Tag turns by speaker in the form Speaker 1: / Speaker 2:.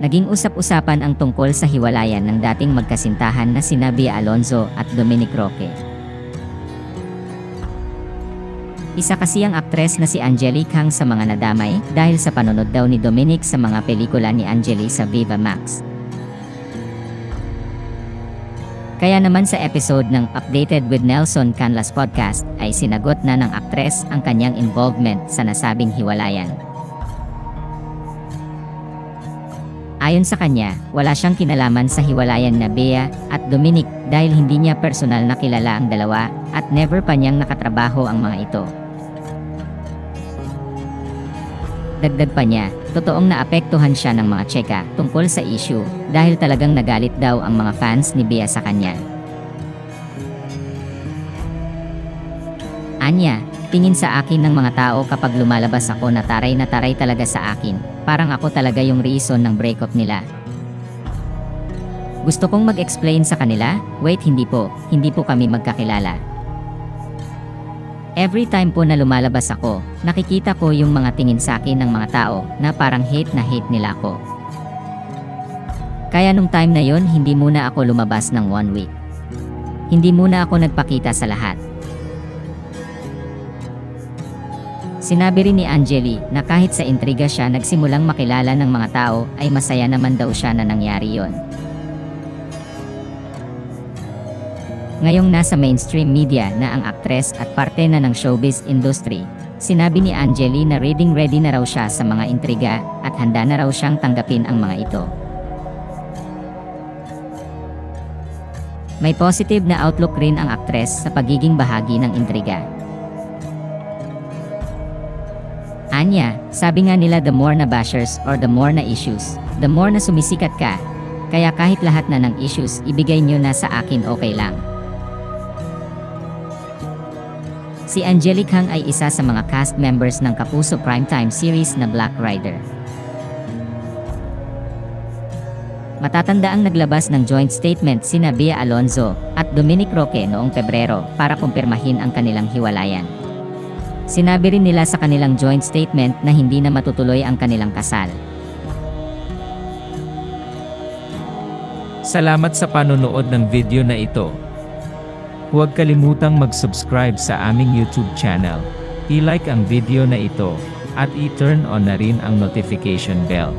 Speaker 1: Naging usap-usapan ang tungkol sa hiwalayan ng dating magkasintahan na sina Bea Alonzo at Dominic Roque. Isa kasi ang aktres na si Angelique Kang sa mga nadamay dahil sa panonood daw ni Dominic sa mga pelikula ni Angeli sa Viva Max. Kaya naman sa episode ng Updated with Nelson Canlas podcast ay sinagot na ng aktres ang kanyang involvement sa nasabing hiwalayan. Ayon sa kanya, wala siyang kinalaman sa hiwalayan na Bea at Dominic dahil hindi niya personal na kilala ang dalawa at never pa niyang nakatrabaho ang mga ito. Dagdag pa niya, totoong naapektuhan siya ng mga tseka tungkol sa issue dahil talagang nagalit daw ang mga fans ni Bea sa kanya. Anya, tingin sa akin ng mga tao kapag lumalabas ako na taray talaga sa akin, parang ako talaga yung reason ng breakup nila. Gusto kong mag-explain sa kanila, wait hindi po kami magkakilala. Every time po na lumalabas ako, nakikita ko yung mga tingin sa akin ng mga tao na parang hate nila ako. Kaya nung time na yon hindi muna ako lumabas ng 1 week. Hindi muna ako nagpakita sa lahat. Sinabi rin ni Angeli na kahit sa intriga siya nagsimulang makilala ng mga tao ay masaya naman daw siya na nangyari yon. Ngayong nasa mainstream media na ang aktres at parte na ng showbiz industry, sinabi ni Angeli na ready na raw siya sa mga intriga at handa na raw siyang tanggapin ang mga ito. May positive na outlook rin ang aktres sa pagiging bahagi ng intriga. Anya, sabi nga nila the more na bashers or the more na issues, the more na sumisikat ka. Kaya kahit lahat na ng issues ibigay nyo na sa akin okay lang. Si Angelique Kang ay isa sa mga cast members ng Kapuso primetime series na Black Rider. Matatanda ang naglabas ng joint statement sina Bea Alonzo at Dominic Roque noong Pebrero para kumpirmahin ang kanilang hiwalayan. Sinabi rin nila sa kanilang joint statement na hindi na matutuloy ang kanilang kasal.
Speaker 2: Salamat sa panonood ng video na ito. Huwag kalimutang mag-subscribe sa aming YouTube channel, i-like ang video na ito, at i-turn on na rin ang notification bell.